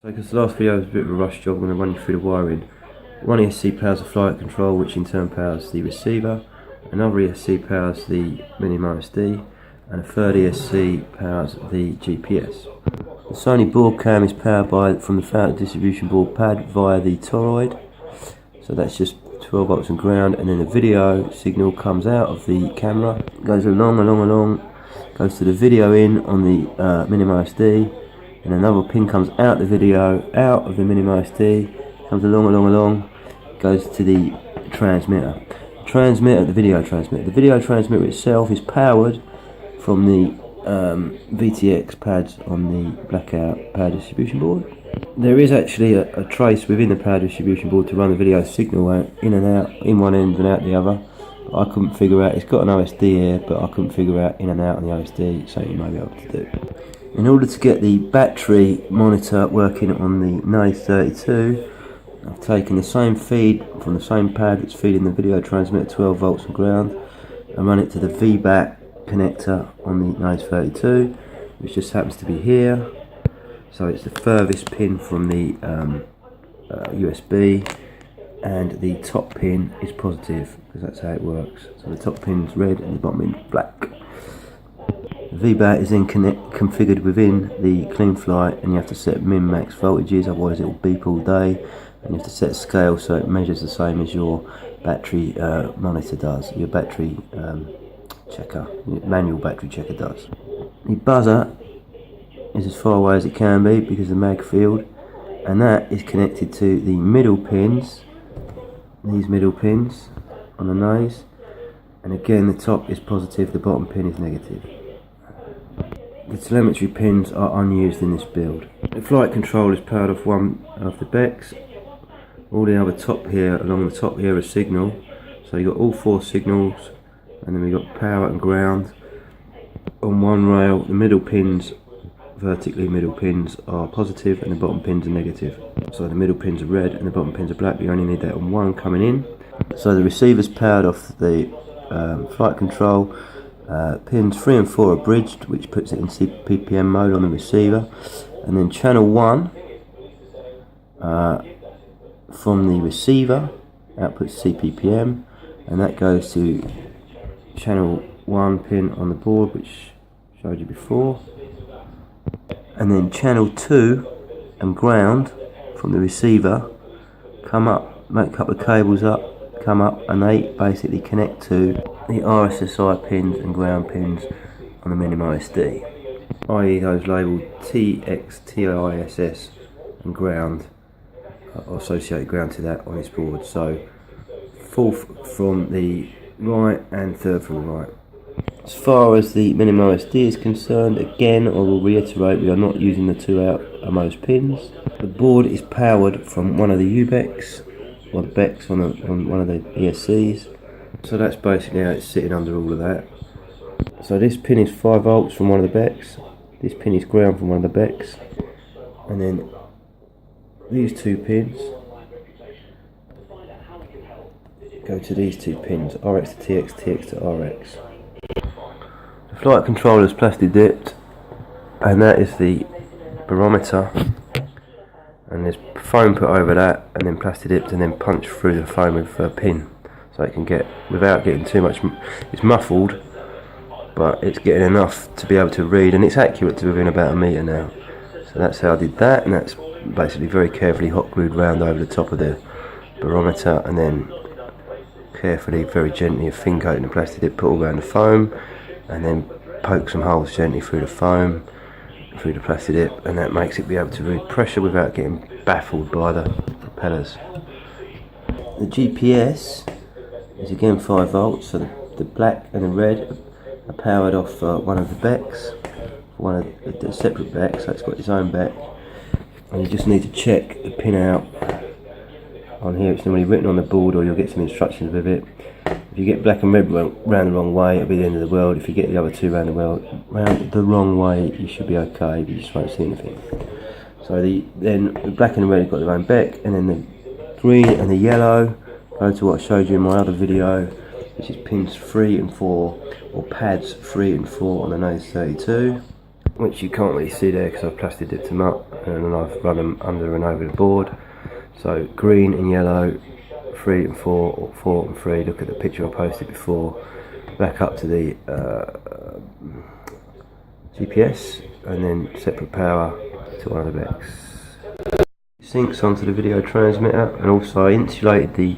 Because the last video was a bit of a rush job, I'm going to run you through the wiring. One ESC powers the flight control, which in turn powers the receiver. Another ESC powers the MinimOSD, and a third ESC powers the GPS. The Sony Boscam is powered from the fountain distribution board pad via the toroid. So that's just 12 volts and ground, and then the video signal comes out of the camera, goes along, goes to the video in on the MinimOSD. And another pin comes out the video, out of the MinimOSD, comes along, goes to the transmitter. The video transmitter. The video transmitter itself is powered from the VTX pads on the Blackout power distribution board. There is actually a trace within the power distribution board to run the video signal out, in and out, in one end and out the other. I couldn't figure out, it's got an OSD here, but I couldn't figure out in and out on the OSD, something you may be able to do. In order to get the battery monitor working on the NAS32, I've taken the same feed from the same pad that's feeding the video transmitter 12 volts and ground, and run it to the VBATT connector on the NAS32, which just happens to be here. So it's the furthest pin from the USB, and the top pin is positive, because that's how it works. So the top pin's red and the bottom pin's black. The VBATT is then configured within the Cleanflight, and you have to set min-max voltages, otherwise it will beep all day. And you have to set a scale so it measures the same as your battery monitor does, your battery checker, your manual battery checker does. The buzzer is as far away as it can be because of the mag field, and that is connected to the middle pins, these middle pins on the nose, and again the top is positive, the bottom pin is negative. The telemetry pins are unused in this build. The flight control is powered off one of the becs. All the other top here, along the top here, are signal. So you've got all four signals, and then we've got power and ground on one rail. The middle pins, vertically middle pins, are positive and the bottom pins are negative. So the middle pins are red and the bottom pins are black. You only need that on one coming in. So the receiver's powered off the flight control. Pins 3 and 4 are bridged, which puts it in cppm mode on the receiver, and then channel 1 from the receiver outputs cppm, and that goes to channel 1 pin on the board, which I showed you before, and then channel 2 and ground from the receiver come up, make a couple of cables up, come up, and they basically connect to the RSSI pins and ground pins on the MinimOSD, i.e. those labelled TX, TISS and ground, or associated ground to that on this board. So fourth from the right and third from the right. As far as the MinimOSD is concerned, again I will reiterate, we are not using the two outermost pins. The board is powered from one of the becs, or the becs on one of the ESCs. So that's basically how it's sitting under all of that. So this pin is 5 volts from one of the becs, this pin is ground from one of the becs, and then these two pins go to these two pins, RX to TX, TX to RX. The flight controller is plastic dipped, and that is the barometer, and there's foam put over that, and then plastic dipped, and then punched through the foam with a pin. So it can get, without getting too much, it's muffled, but it's getting enough to be able to read, and it's accurate to within about a metre now. So that's how I did that, and that's basically very carefully hot glued round over the top of the barometer, and then carefully, very gently, a thin coating of plastic dip put all around the foam, and then poke some holes gently through the foam, through the plastic dip, and that makes it be able to read pressure without getting baffled by the propellers. The GPS is again 5 volts, so the black and the red are powered off one of the becs, one of the separate becs, so it's got its own bec, and you just need to check the pin out. On here it's normally written on the board, or you'll get some instructions with it. If you get black and red round the wrong way, it'll be the end of the world. If you get the other two round the wrong way, you should be okay, but you just won't see anything. So then the black and the red have got their own bec, and then the green and the yellow go to what I showed you in my other video, which is pins 3 and 4, or pads 3 and 4 on the NAS32. which you can't really see there because I've plastic dipped them up, and then I've run them under and over the board. So green and yellow, 3 and 4, or 4 and 3, look at the picture I posted before, back up to the GPS, and then separate power to one of the becs. Syncs onto the video transmitter, and also I insulated the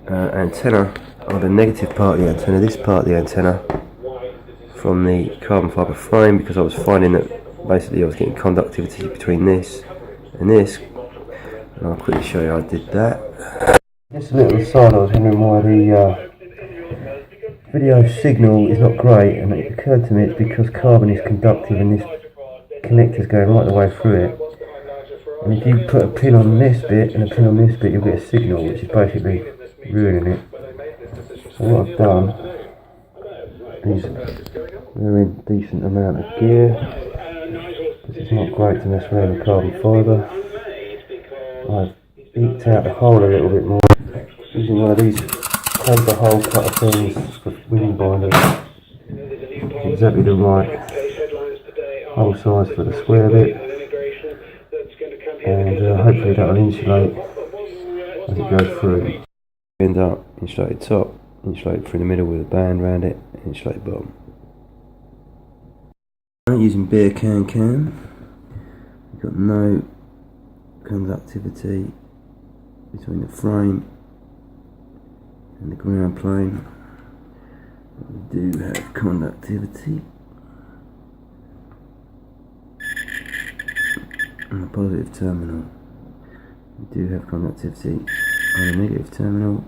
antenna, or the negative part of the antenna, this part of the antenna, from the carbon fibre frame, because I was finding that basically I was getting conductivity between this and this, and I'll quickly show you how I did that. Just a little aside, I was wondering why the video signal is not great, and it occurred to me it's because carbon is conductive and this connector's going right the way through it, and if you put a pin on this bit and a pin on this bit, you'll get a signal which is basically ruining it. So what I've done is very decent amount of gear, because it's not great to mess around with carbon fibre. I've eked out the hole a little bit more using one of these paper hole cutter things for wing binders. Exactly the right hole size for the square bit, and hopefully that will insulate as it goes through. End up insulated top, insulated through the middle with a band around it, and insulated bottom. Using beer can, we've got no conductivity between the frame and the ground plane. We do have conductivity on the positive terminal. We do have conductivity on the negative terminal.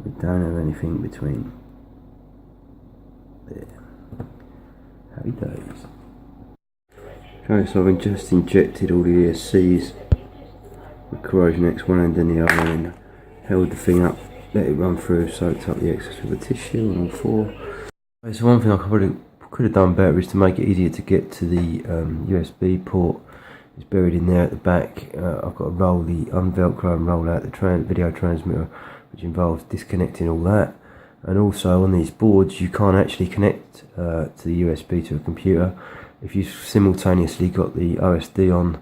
We don't have anything between there. Happy days. Okay, so I've just injected all the ESCs with CorrosionX, one end and the other, and held the thing up, let it run through, soaked up the excess with a tissue on all 4. Okay, so one thing I could have done better is to make it easier to get to the USB port. It's buried in there at the back. I've got to roll the unvelcro and roll out the video transmitter, which involves disconnecting all that. And also on these boards you can't actually connect to the USB to a computer if you simultaneously got the OSD on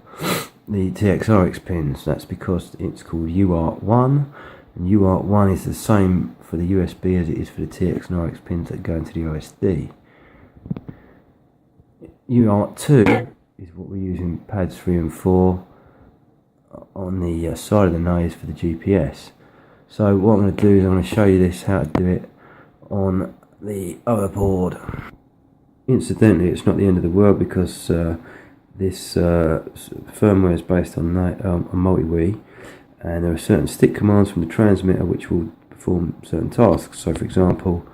the TX-RX pins. That's because it's called UART1, and UART1 is the same for the USB as it is for the TX and RX pins that go into the OSD. UART2 is what we're using pads 3 and 4 on the side of the nose for the GPS. So what I'm going to do is I'm going to show you this, how to do it on the other board. Incidentally, it's not the end of the world, because this firmware is based on multi-Wii, and there are certain stick commands from the transmitter which will perform certain tasks. So for example,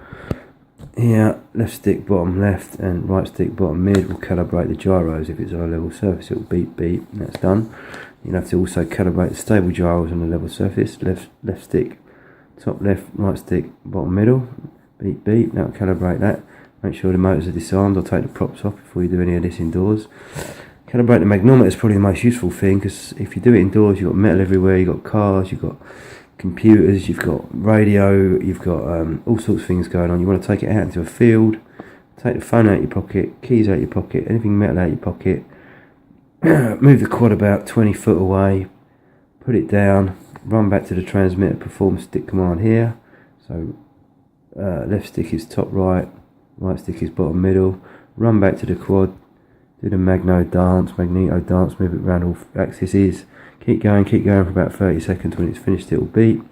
here, left stick bottom left and right stick bottom mid will calibrate the gyros. If it's on a level surface, it will beep beep, and that's done. You'll have to also calibrate the stable gyros on a level surface. Left stick top left, right stick bottom middle, beep beep, that will calibrate that. Make sure the motors are disarmed, or take the props off before you do any of this indoors. Calibrate the magnetometer is probably the most useful thing, because if you do it indoors, you've got metal everywhere, you've got cars, you've got computers, you've got radio, you've got all sorts of things going on. You want to take it out into a field, take the phone out of your pocket, keys out of your pocket, anything metal out of your pocket, move the quad about 20 foot away, put it down, run back to the transmitter, perform stick command here. So left stick is top right, right stick is bottom middle, run back to the quad, do the magneto dance, move it around all axes, keep going for about 30 seconds. When it's finished, it will beep,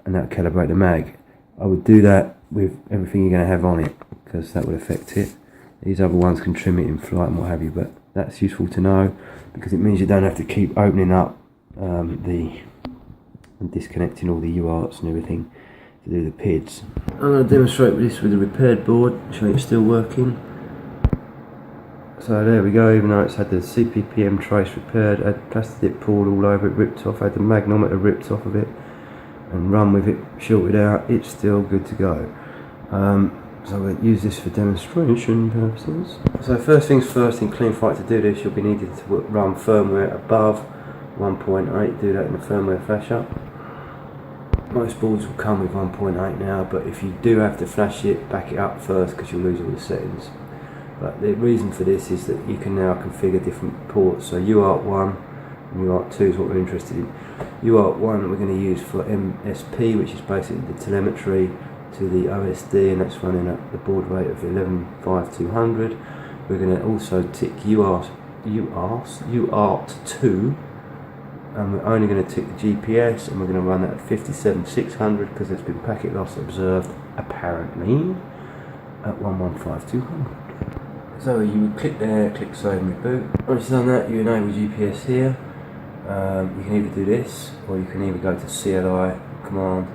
and that'll calibrate the mag. I would do that with everything you're going to have on it, because that would affect it. These other ones can trim it in flight and what have you, but that's useful to know, because it means you don't have to keep opening up and disconnecting all the UARTs and everything to do the PIDs. I'm going to demonstrate this with a repaired board, show you it's still working. So there we go, even though it's had the cppm trace repaired, had plastic dip pulled all over it, ripped off, had the magnetometer ripped off of it, and run with it, shorted out, it's still good to go. So we'll use this for demonstration purposes. So first things first, in Cleanflight, to do this you'll be needed to run firmware above 1.8, do that in the firmware flash up. Most boards will come with 1.8 now, but if you do have to flash it, back it up first, because you'll lose all the settings. But the reason for this is that you can now configure different ports. So UART1 and UART2 is what we're interested in. UART1 we're going to use for MSP, which is basically the telemetry to the OSD, and that's running at the baud rate of 11.5200. We're going to also tick UART2, and we're only going to tick the GPS, and we're going to run that at 57.600 because there's been packet loss observed apparently at 115200. So you would click there, click save and reboot. Once you've done that, you enable GPS here. You can either do this, or you can either go to CLI command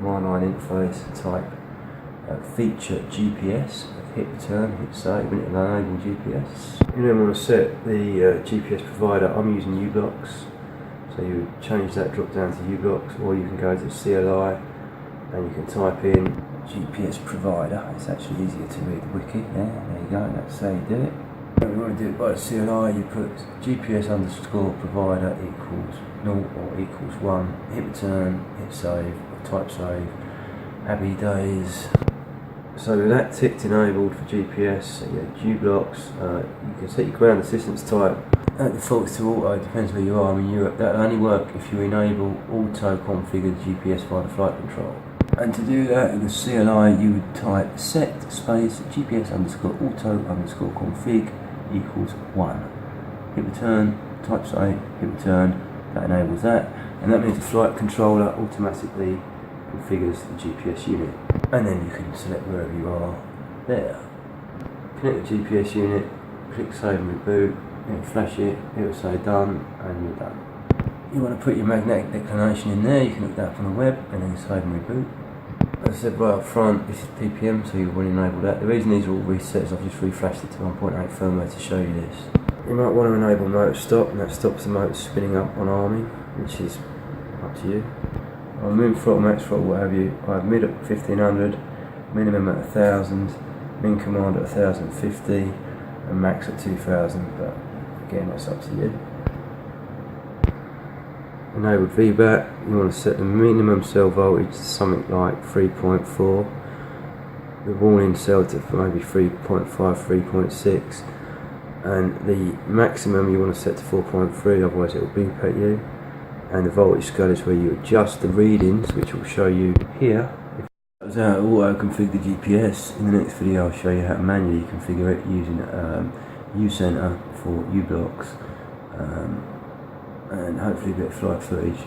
line interface, type feature GPS, hit return, hit save, and it'll enable GPS. You then want to set the GPS provider. I'm using UBlox, so you would change that drop down to UBlox, or you can go to CLI and you can type in GPS provider. It's actually easier to read the wiki. There you go, that's how you do it. When you want to do it by the CLI, you put GPS underscore provider equals 0 or equals 1, hit return, hit save, or type save. Happy days. So with that ticked enabled for GPS, UBlox, you can set your ground assistance type. At default to auto, it depends where you are. I'm in Europe. That'll only work if you enable auto configure GPS via the flight control. And to do that in the CLI, you would type set space GPS underscore auto underscore config equals 1. Hit return, type save, hit return. That enables that, and that means the flight controller automatically configures the GPS unit, and then you can select wherever you are there. Connect the GPS unit, click save and reboot, it'll flash it, it'll say done, and you're done. You want to put your magnetic declination in there, you can look that up on the web, and then save and reboot. As I said right up front, this is ppm, so you want to enable that. The reason these are all reset is I've just refreshed it to 1.8 firmware to show you this. You might want to enable motor stop, and that stops the motor spinning up on arming, which is up to you. On min throttle, max throttle, what have you, I have mid at 1500, minimum at 1000, min command at 1050, and max at 2000, but again that's up to you. Enabled VBATT, you want to set the minimum cell voltage to something like 3.4, the warning cell to maybe 3.5, 3.6, and the maximum you want to set to 4.3, otherwise it will beep at you. And the voltage scale is where you adjust the readings, which will show you here. That's how to auto configure the GPS. In the next video I'll show you how to manually configure it using UCentre for UBlox, and hopefully a bit of flight footage.